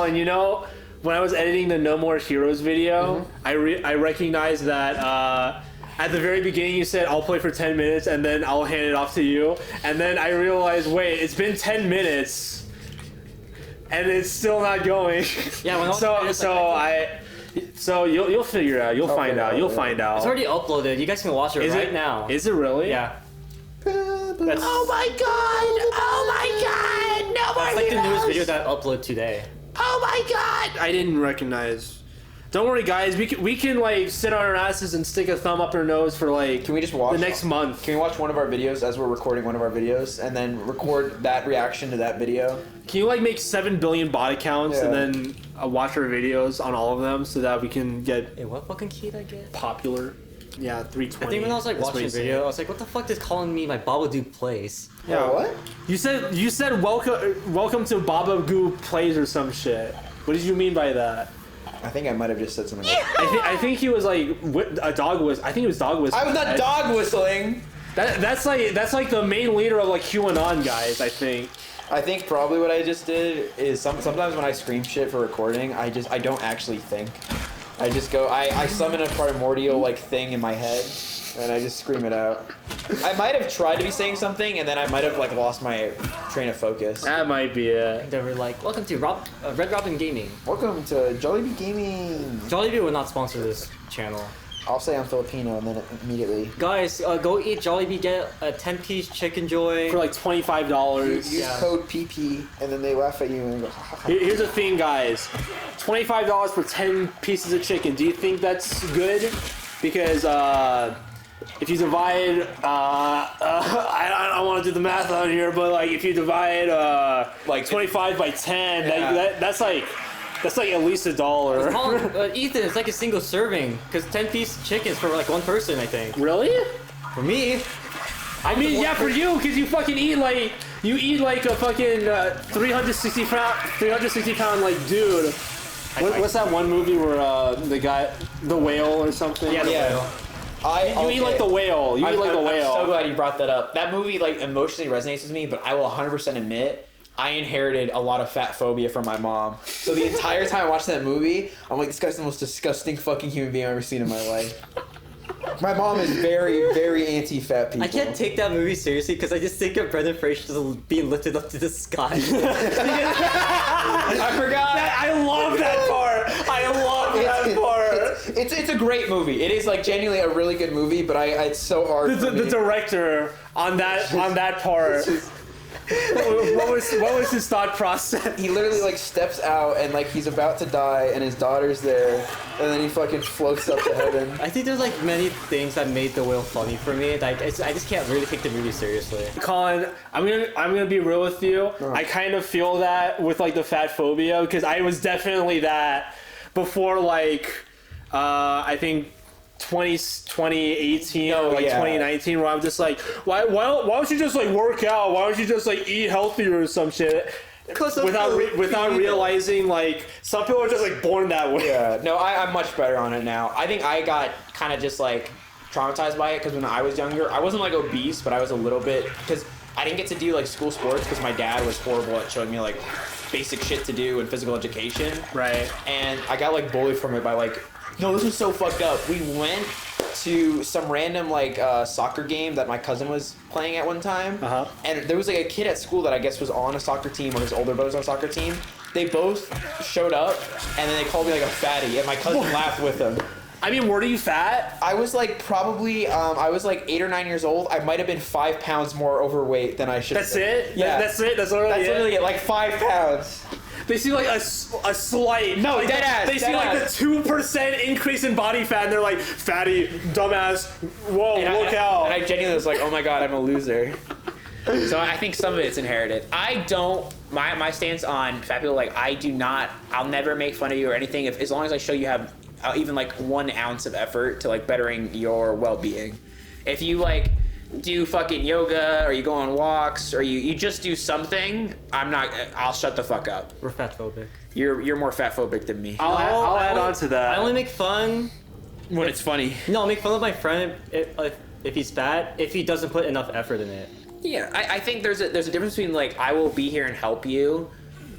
Colin, you know, when I was editing the No More Heroes video, I recognized that at the very beginning you said I'll play for 10 minutes and then I'll hand it off to you, and then I realized, wait, it's been 10 minutes and it's still not going. Yeah. When So you'll figure it out. You'll find out. You'll find out. It's already uploaded. You guys can watch it right now. Is it really? Yeah. Oh my god! Oh my god! No more It's like the newest video that I uploaded today. Oh my god! I didn't recognize. Don't worry, guys. We can like sit on our asses and stick a thumb up our nose for like. Can we just watch the next month? Can we watch one of our videos as we're recording one of our videos, and then record that reaction to that video? Can you like make 7 billion bot accounts and then watch our videos on all of them so that we can get Hey, what fucking key did I get? popular? Yeah, 320. I think when I was like That's what watching the he video, said. I was like, what the fuck does Colin mean by Babadook plays? Yeah. What? You said welcome to Baba Goo Plays or some shit. What did you mean by that? I think I might have just said something like I think he was like a dog whistling. I think he was dog whistling. I was not dog whistling! That's like the main leader of like QAnon guys, I think. I think probably what I just did is sometimes when I scream shit for recording, I don't actually think. I just go, I summon a primordial like thing in my head, and I just scream it out. I might have tried to be saying something, and then I might have like lost my train of focus. That might be it. They were like, welcome to Red Robin Gaming. Welcome to Jollibee Gaming. Jollibee would not sponsor this channel. I'll say I'm Filipino and then immediately. Guys, go eat Jollibee, get a 10-piece chicken joy. For like $25. Use code PP, and then they laugh at you and go, ha, ha, ha. Here's the thing, guys. $25 for 10 pieces of chicken. Do you think that's good? Because if you divide, I don't want to do the math on here, but like if you divide like 25 by 10, that's like at least $1. Ethan, it's like a single serving, because 10-piece chicken is for like one person, I think. Really? For me. I mean, yeah, for you, because you fucking eat like a fucking 360 pound like dude. What's that one movie where the guy, the whale or something? Yeah, the whale. You eat like the whale. You eat like the whale. I'm so glad you brought that up. That movie like emotionally resonates with me, but I will 100% admit I inherited a lot of fat phobia from my mom. So the entire time I watched that movie, I'm like, this guy's the most disgusting fucking human being I've ever seen in my life. My mom is very, very anti-fat people. I can't take that movie seriously because I just think of Brendan Fraser just being lifted up to the sky. I forgot. I love that part. I love that part. It's a great movie. It is like genuinely a really good movie, but it's so hard. The director on that part. What was his thought process? He literally like steps out and like he's about to die and his daughter's there, and then he fucking floats up to heaven. I think there's like many things that made the whale funny for me. Like I just can't really take the movie seriously. Colin, I'm gonna be real with you. I kind of feel that with like the fat phobia because I was definitely that before like I think 2018 or like 2019 where I'm just like why don't you just like work out, why don't you just like eat healthier or some shit without realizing like some people are just like born that way. I'm much better on it now. I think I got kind of just like traumatized by it because when I was younger I wasn't like obese, but I was a little bit because I didn't get to do like school sports because my dad was horrible at showing me like basic shit to do in physical education, right? And I got like bullied from it by like, no, this was so fucked up. We went to some random like soccer game that my cousin was playing at one time, and there was like a kid at school that I guess was on a soccer team or his older brother's on a soccer team. They both showed up, and then they called me like a fatty, and my cousin laughed with them. I mean, were you fat? I was like probably, I was like 8 or 9 years old. I might have been 5 pounds more overweight than I should have been. That's it? Yeah. That's it? That's literally it, like 5 pounds. They see like a slight. No, like, deadass. They see like the 2% increase in body fat, and they're like, fatty, dumbass, whoa, look out. And I genuinely was like, oh my god, I'm a loser. So I think some of it's inherited. I don't, my stance on fat people, like, I'll never make fun of you or anything as long as I show you have even like 1 ounce of effort to like bettering your well-being. If you like do fucking yoga or you go on walks or you just do something, I'll shut the fuck up. We're fat phobic. You're more fat phobic than me. I'll add on to that. I only make fun when it's funny. No, I'll make fun of my friend if he's fat, if he doesn't put enough effort in it. Yeah, I think there's a difference between like I will be here and help you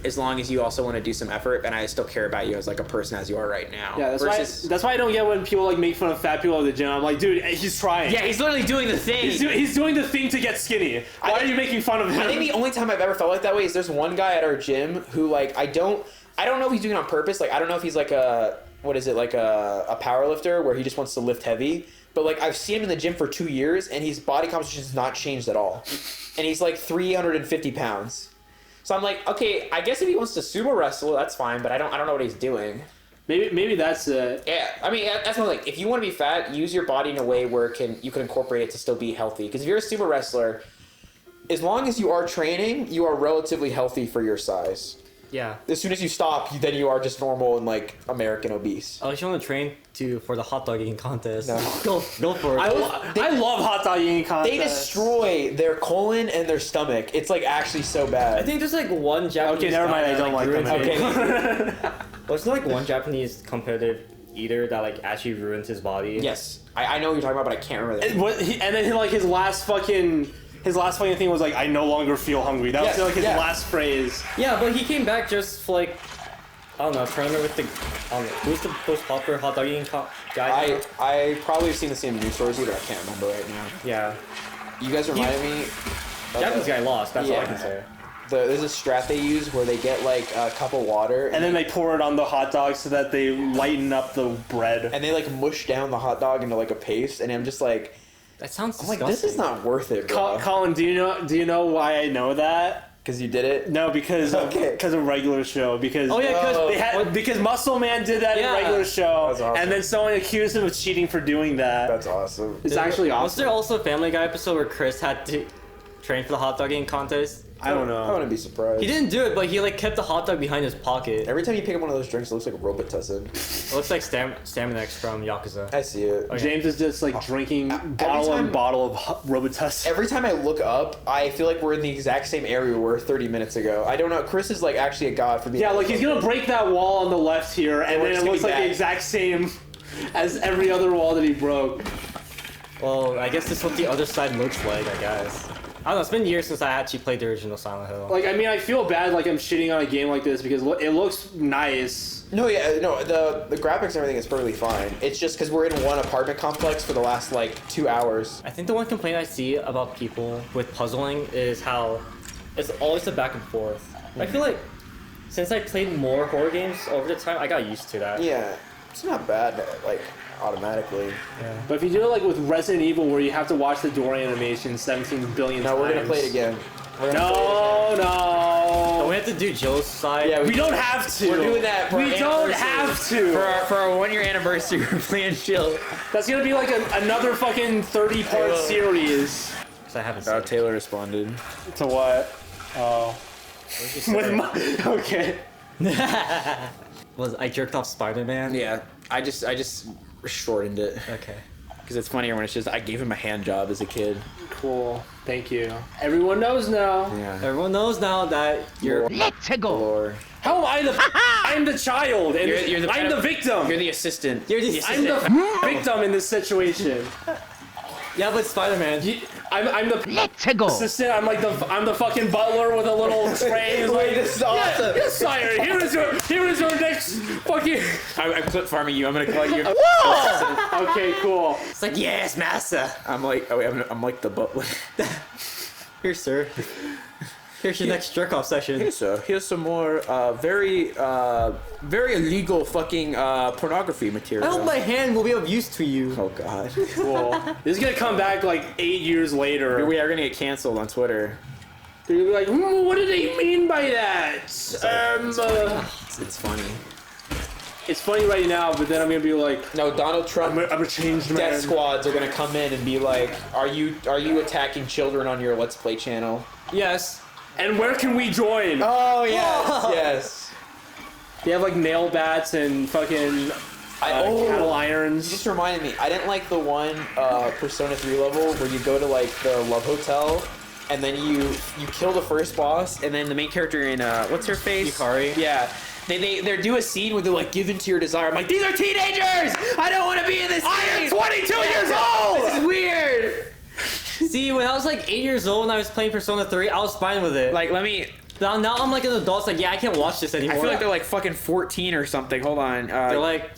as long as you also want to do some effort, and I still care about you as like a person as you are right now. Yeah, that's why I don't get when people like make fun of fat people at the gym. I'm like, dude, he's trying. Yeah, he's literally doing the thing. He's doing the thing to get skinny. Why are you making fun of him? I think the only time I've ever felt like that way is there's one guy at our gym who like I don't know if he's doing it on purpose. Like I don't know if he's like a power lifter where he just wants to lift heavy. But like I've seen him in the gym for 2 years and his body composition has not changed at all, and he's like 350 pounds. So I'm like, okay, I guess if he wants to sumo wrestle, that's fine. But I don't know what he's doing. Maybe that's it. Yeah, I mean that's what like if you want to be fat, use your body in a way where you can incorporate it to still be healthy. Because if you're a sumo wrestler, as long as you are training, you are relatively healthy for your size. Yeah. As soon as you stop, then you are just normal and like American obese. Unless you want to train for the hot dog eating contest. No. Go for it. I love hot dog eating contests. They destroy their colon and their stomach. It's like actually so bad. I think there's like one Japanese. Okay, never mind. I don't like them. Okay. There's like one Japanese competitive eater that like actually ruins his body. Yes, I know what you're talking about, but I can't remember that. And then like his last fucking thing was like, I no longer feel hungry. That was like his last phrase. Yeah, but he came back just for like, I don't know, tournament with the, I don't know, who's the most popular hot dog eating guy? I probably have seen the same news stories, but I can't remember right now. Yeah. You guys reminded me. Japanese guy lost, that's all I can say. There's a strat they use where they get like a cup of water and then they pour it on the hot dog so that they lighten up the bread. And they like mush down the hot dog into like a paste, and I'm just like, that sounds disgusting. like, this is not worth it, bro. Colin, do you know why I know that? Because you did it? No, because of regular show. Because because Muscle Man did that in regular show, That's awesome. and then someone accused him of cheating for doing that. That's awesome. It's actually awesome. Was there also a Family Guy episode where Chris had to train for the hot dog eating contest? I don't know. I wouldn't be surprised. He didn't do it, but he like kept the hot dog behind his pocket. Every time you pick up one of those drinks, it looks like Robitussin. It looks like Staminax from Yakuza. I see it. Okay. James is just like drinking bottle of Robitussin. Every time I look up, I feel like we're in the exact same area we were 30 minutes ago. I don't know. Chris is like actually a god for being. Yeah, like he's gonna break that wall on the left here, and then it looks like the exact same as every other wall that he broke. Well, I guess this is what the other side looks like, I guess. I don't know, it's been years since I actually played the original Silent Hill. Like, I mean, I feel bad like I'm shitting on a game like this because it looks nice. No, the graphics and everything is perfectly fine. It's just because we're in one apartment complex for the last like 2 hours. I think the one complaint I see about people with puzzling is how it's always a back and forth. I feel like since I played more horror games over the time, I got used to that. Yeah, it's not bad, like, automatically. Yeah. But if you do it like with Resident Evil where you have to watch the door animation 17 billion times. No, we're gonna play it again. No. We have to do Joe's side. Yeah, We don't have to. We're doing that. We don't have to. For our 1 year anniversary, we're playing Chill. That's gonna be like another fucking 30-part series. So I haven't seen it. Taylor responded. To what? Oh. With my okay. Was I jerked off Spider-Man? Yeah, I just shortened it Okay. because it's funnier when it's just I gave him a hand job as a kid. Cool. Thank you. Everyone knows now. Yeah. Everyone knows now that you're. Let's go. Lore. How am I the? I'm the child, and I'm the victim. You're the assistant. You're the I'm the victim in this situation. Yeah, but Spider-Man. I'm the Let's go. assistant. I'm the fucking butler with a little tray. He's like, this is awesome. yes, sire. Here is your next fucking. I'm clip farming you. I'm gonna call you. Okay, cool. It's like, yes, master. I'm like, I'm like the butler. Here, sir. Here's your next jerk-off session. So here's some more very illegal fucking pornography material. I hope my hand will be of use to you. Oh god. Cool. This is gonna come back like 8 years later. We are gonna get canceled on Twitter. They're gonna be like, what do they mean by that? It's funny. It's funny right now, but then I'm gonna be like, No, Donald Trump. I'm a changed man. Death squads are gonna come in and be like, "Are you attacking children on your Let's Play channel?" Yes. And where can we join? Oh yes, yes. They have like nail bats and fucking cattle irons. Just reminded me. I didn't like the one Persona 3 level where you go to like the love hotel, and then you kill the first boss, And then the main character in what's her face? Yukari. Yeah. They do a scene where they're like, give in to your desire. I'm like, these are teenagers! I don't want to be in this I am scene! 22 years old! This is weird! See, when I was like 8 years old and I was playing Persona 3, I was fine with it. Like, let me Now I'm like an adult. It's like, yeah, I can't watch this anymore. I feel like they're like fucking 14 or something. Hold on. they're like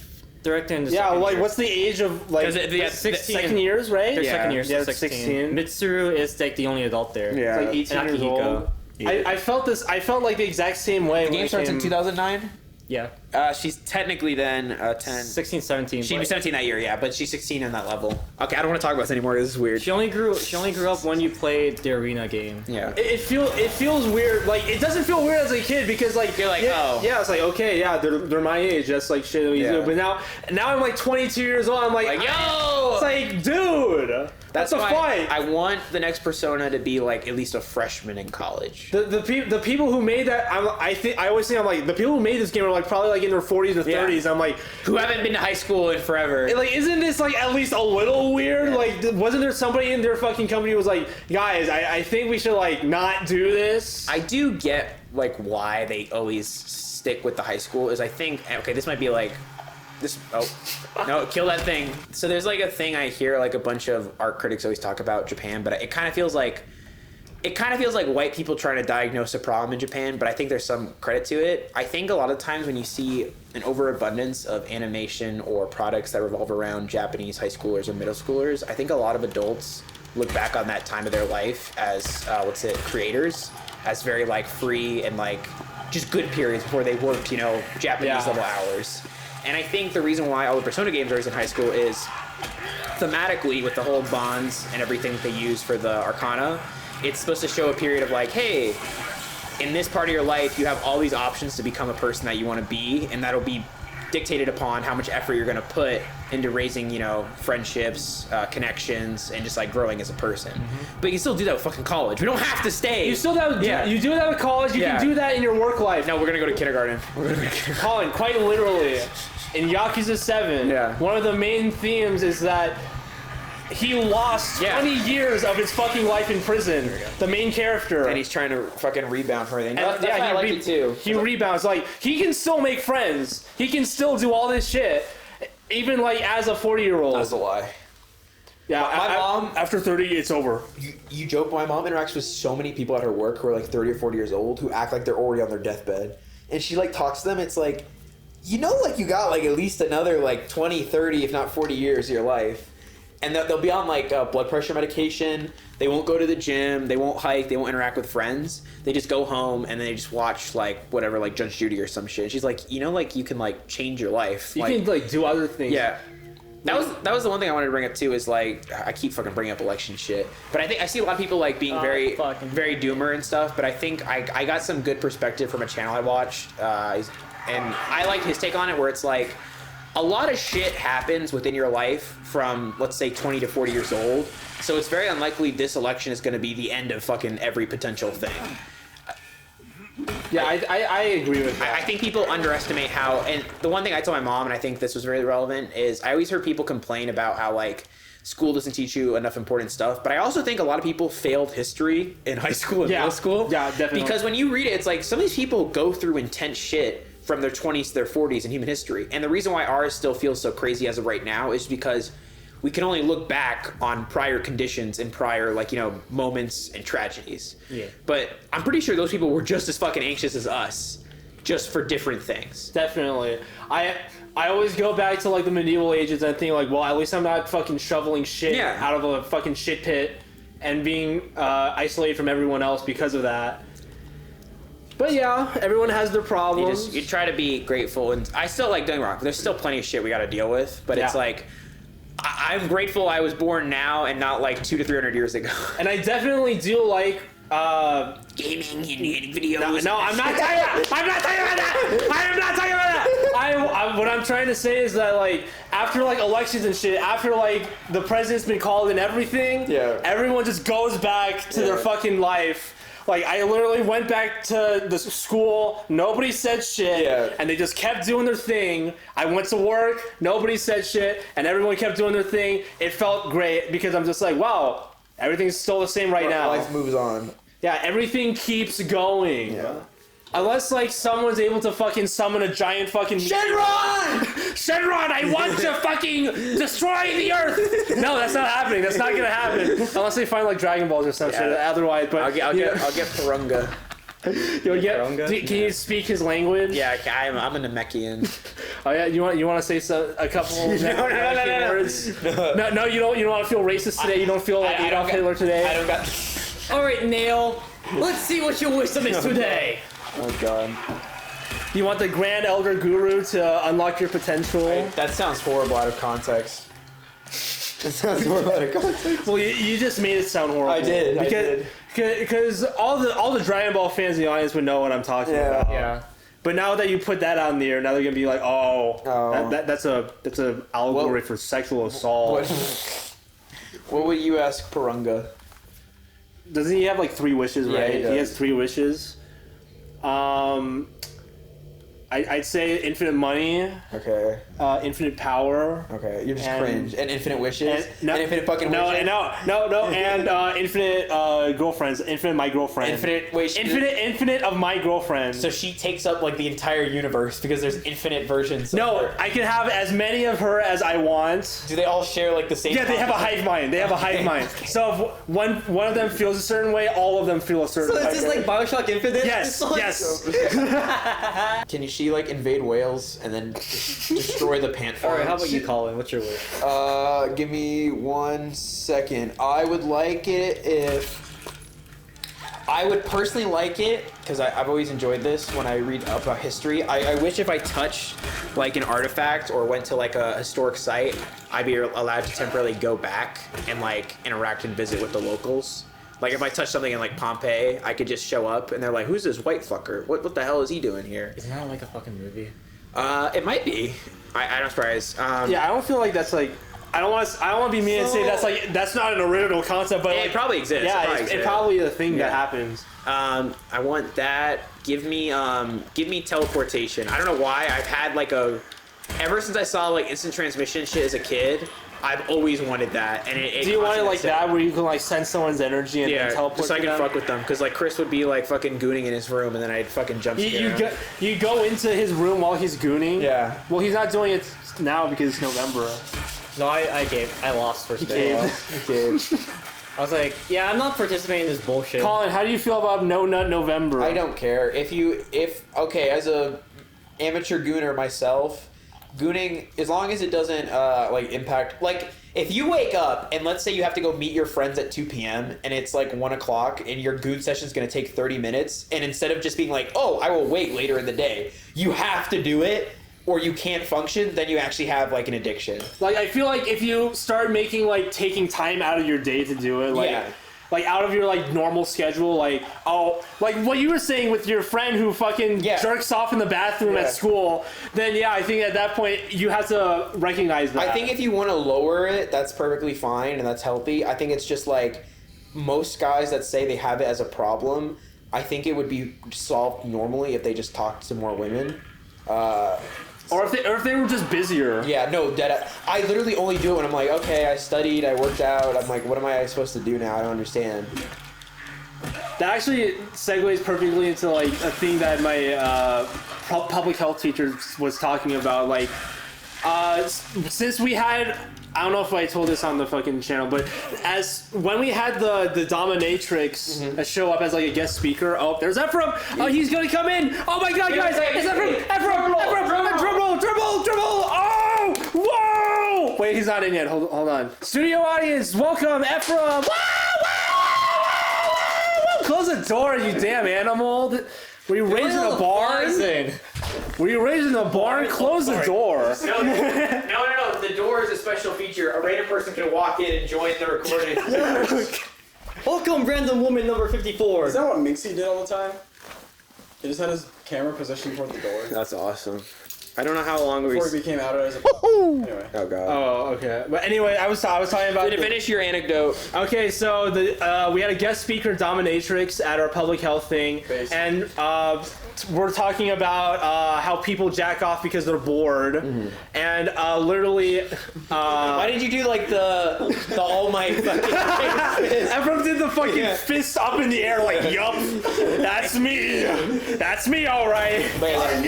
directing into Yeah, second like year. what's the age of like second years, right? Their Yeah. second year, so Yeah, 16. 16. Mitsuru is like the only adult there. Yeah. Like 18 And years Akihiko. old. I felt this. I felt like the exact same way. The game starts in 2009. Yeah. She's technically then 10. 16, 17. She but was 17 that year, yeah, but she's 16 in that level. Okay, I don't want to talk about this anymore. This is weird. She only grew up when you played the arena game. Yeah. It feels weird. Like it doesn't feel weird as a kid because like You're like, yeah, oh. yeah, it's like okay, yeah, they're my age. That's like shit that we Yeah. do. But now I'm like 22 years old. I'm like yo! It's like, dude, That's what's the why fight? I want the next Persona to be like at least a freshman in college. The people who made that, I always think I'm like the people who made this game are like probably like in their 40s or 30s. I'm like, Who haven't been to high school in forever. like isn't this like at least a little weird? Like wasn't there somebody in their fucking company who was like, guys, I think we should like not do this. I do get like why they always stick with the high school is I think okay, this might be like this no, kill that thing. So there's like a thing I hear like a bunch of art critics always talk about Japan, but it kind of feels like white people trying to diagnose a problem in Japan, but I think there's some credit to it. I think a lot of times when you see an overabundance of animation or products that revolve around Japanese high schoolers or middle schoolers, I think a lot of adults look back on that time of their life as creators as very like free and like just good periods before they worked, Japanese level hours. And I think the reason why all the Persona games are in high school is thematically with the whole bonds and everything that they use for the Arcana, it's supposed to show a period of like, hey, in this part of your life, you have all these options to become a person that you want to be, and that'll be dictated upon how much effort you're going to put into raising, friendships, connections, and just like growing as a person. But you can still do that with fucking college. We don't have to stay. You still have, Yeah. you do that with college. You Yeah. can do that in your work life. No, we're going to go to kindergarten. Colin, quite literally, in Yakuza 7, Yeah. one of the main themes is that he lost 20 years of his fucking life in prison. The main character. And he's trying to fucking rebound from everything. And, That's why I like it too. He rebounds. Like, he can still make friends. He can still do all this shit. Even, like, as a 40-year-old. That's a lie. Yeah, My mom- after 30, it's over. You joke, but my mom interacts with so many people at her work who are like 30 or 40 years old who act like they're already on their deathbed. And she like talks to them, it's like, like you got like at least another like 20, 30, if not 40 years of your life. And they'll be on like blood pressure medication. They won't go to the gym. They won't hike. They won't interact with friends. They just go home and then they just watch like whatever, like Judge Judy or some shit. She's like, like you can like change your life. You can, like, do other things. Yeah. That was the one thing I wanted to bring up too. Is like I keep fucking bringing up election shit, but I think I see a lot of people like being very doomer and stuff. But I think I got some good perspective from a channel I watched, and I like his take on it, where it's like a lot of shit happens within your life from, let's say, 20 to 40 years old. So it's very unlikely this election is going to be the end of fucking every potential thing. Yeah, I agree with that. I think people underestimate how, and the one thing I told my mom, and I think this was very relevant, is I always heard people complain about how, like, school doesn't teach you enough important stuff, but I also think a lot of people failed history in high school and middle school. Yeah, definitely. Because when you read it, it's like some of these people go through intense shit from their 20s to their 40s in human history. And the reason why ours still feels so crazy as of right now is because we can only look back on prior conditions and prior, like, moments and tragedies. Yeah. But I'm pretty sure those people were just as fucking anxious as us, just for different things. Definitely. I always go back to, like, the medieval ages and think, like, well, at least I'm not fucking shoveling shit out of a fucking shit pit and being isolated from everyone else because of that. But yeah, everyone has their problems. You try to be grateful, and I still, like, don't get me wrong, there's still plenty of shit we gotta deal with, but it's like, I'm grateful I was born now and not like 200 to 300 years ago. And I definitely do like gaming and videos. No, I'm not talking about that. I'm not talking about that. I am not talking about that. What I'm trying to say is that, like, after, like, elections and shit, after, like, the president's been called and everything, everyone just goes back to their fucking life. Like, I literally went back to the school, nobody said shit, and they just kept doing their thing. I went to work, nobody said shit, and everyone kept doing their thing. It felt great because I'm just like, wow, everyth's still the same right now. Life moves on. Yeah, everything keeps going. Yeah. Unless, like, someone's able to fucking summon a giant fucking... Shenron! Shenron, I want to fucking destroy the earth! No, that's not happening. That's not gonna happen. Unless they find, like, Dragon Balls or some shit. Otherwise, but... I'll get Purunga. Yo, yeah. Runga? Can you speak his language? Yeah, I'm a Namekian. Oh yeah. You want to say a couple? No. Words? No. You don't want to feel racist today. You don't feel like Adolf Hitler today. I don't got. All right, Nail. Let's see what your wisdom is today. Oh god. You want the Grand Elder Guru to unlock your potential. That sounds horrible out of context. That sounds horrible out of context. Well, you just made it sound horrible. I did. Because all the Dragon Ball fans in the audience would know what I'm talking Yeah. about. Yeah. But now that you put that on there, now they're gonna be like, that's a allegory for sexual assault. What would you ask Purunga? Doesn't he have like 3 wishes, Yeah, right? he He does. has 3 wishes. I'd say infinite money, Okay. infinite power. Okay. You're just And- cringe. And infinite wishes? And infinite fucking no, wishes? no, and infinite girlfriends, infinite my girlfriend, Infinite wishes? infinite of my girlfriend. So she takes up like the entire universe because there's infinite versions of No, her. I can have as many of her as I want. Do they all share like the same? Yeah, they have a hive mind. They have a hive mind. So if one of them feels a certain way, all of them feel a certain So way. is this like Bioshock Infinite? Yes, It's like- yes. Can she like invade whales and then destroy the pant farms? All right, how about you, Colin? What's your wish? Give me 1 second. I would like it if... I would personally like it, because I've always enjoyed this when I read about history. I wish if I touched like an artifact or went to like a historic site, I'd be allowed to temporarily go back and like interact and visit with the locals. Like if I touch something in like Pompeii, I could just show up and they're like, "Who's this white fucker? What the hell is he doing here?" Isn't that like a fucking movie? It might be. I'm surprised. Yeah, I don't feel like that's like. I don't want to be mean and say that's not an original concept, but It like, probably exists. yeah, it probably is a thing Yeah. that happens. I want that. Give me teleportation. I don't know why. I've had like ever since I saw like instant transmission shit as a kid, I've always wanted that. And it Do you want it like constantly- that, where you can like sense someone's energy and Yeah, then teleport just so I to can them? fuck with them. Because like Chris would be like fucking gooning in his room, and then I'd fucking jump scare him. You go into his room while he's gooning. Yeah. Well, he's not doing it now because it's November. No, I lost first day. Okay. I was like, yeah, I'm not participating in this bullshit. Colin, how do you feel about No Nut November? I don't care okay, as a amateur gooner myself, gooning, as long as it doesn't like impact, like if you wake up and let's say you have to go meet your friends at 2 p.m. and it's like 1 o'clock and your goon session is going to take 30 minutes, and instead of just being like, oh, I will wait later in the day, you have to do it or you can't function, then you actually have like an addiction. Like, I feel like if you start making like taking time out of your day to do it, like. Yeah. Like out of your like normal schedule, like like what you were saying with your friend who fucking jerks off in the bathroom at school, then yeah, I think at that point you have to recognize that. I think if you want to lower it, that's perfectly fine and that's healthy. I think it's just like most guys that say they have it as a problem, I think it would be solved normally if they just talked to more women. Or if they were just busier. Yeah, no, I literally only do it when I'm like, okay, I studied, I worked out. I'm like, what am I supposed to do now? I don't understand. That actually segues perfectly into like a thing that my public health teacher was talking about. Like, since we had, I don't know if I told this on the fucking channel, but when we had the dominatrix show up as like a guest speaker. Oh, there's Ephraim. Oh, he's gonna come in. Oh my god, guys, it's Ephraim. Ephraim. Dribble. Oh, whoa. Wait, he's not in yet. Hold on. Studio audience, welcome Ephraim. Close the door, you damn animal. Were you raised in a barn? Were you raised in a barn? Close the door. No. The door is a special feature. A random person can walk in and join the recording. Welcome, random woman number 54. Is that what Minxie did all the time? He just had his camera positioned toward the door That's awesome. I don't know how long we. before he became outed as a... Anyway. Oh god. Oh, okay. But anyway, I was talking about. To finish your anecdote. Okay, so we had a guest speaker dominatrix at our public health thing, Based. and we're talking about how people jack off because they're bored, and literally. Why did you do like the All Might fucking fist? Everyone did the fucking fist up in the air like, yup, that's me, all right. Wait, like,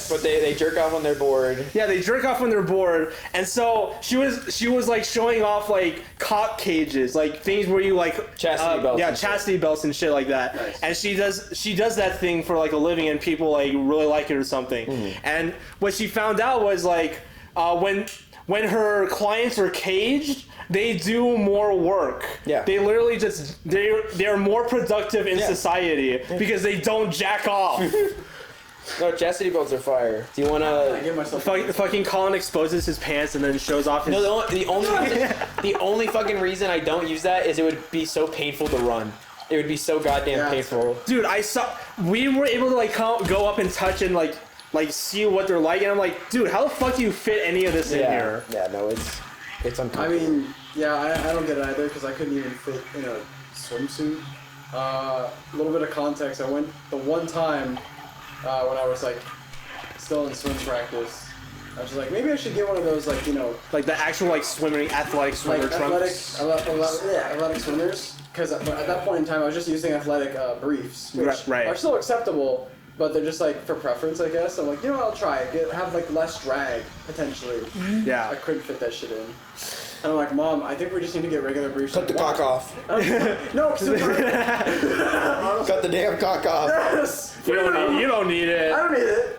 But they jerk off on their board. Yeah, they jerk off when they're bored, and so she was like showing off like cock cages, like things where you like Chastity belts yeah, and shit. chastity belts and shit like that. Nice. And she does that thing for like a living, and people like really like it or something. And what she found out was like when her clients are caged, they do more work. Yeah. They literally just they're more productive in society because they don't jack off. No, chastity belts are fire. Do you want I to... give myself. Fucking Colin exposes his pants and then shows off his. No, the only fucking reason I don't use that is it would be so painful to run. It would be so goddamn Yeah, painful. Dude, we were able to like go up and touch and like see what they're like, and I'm like, dude, how the fuck do you fit any of this in here? Yeah, no, it's I uncomfortable. mean, yeah, I don't get it either because I couldn't even fit in a swimsuit. A little bit of context. I went the one time when I was like still in swim practice. I was just like, maybe I should get one of those like Like the actual like athletic like swimmer trunks. athletic swimmers. Because at that point in time, I was just using athletic briefs, which Right. are still acceptable, but they're just like for preference, I guess. I'm like, I'll try it. Have like less drag potentially. I Yeah. couldn't fit that shit in. And I'm like, Mom, I think we just need to get regular briefs. Cut the cock off. No, because Cut the damn cock off. yes. You don't need it. I don't need it.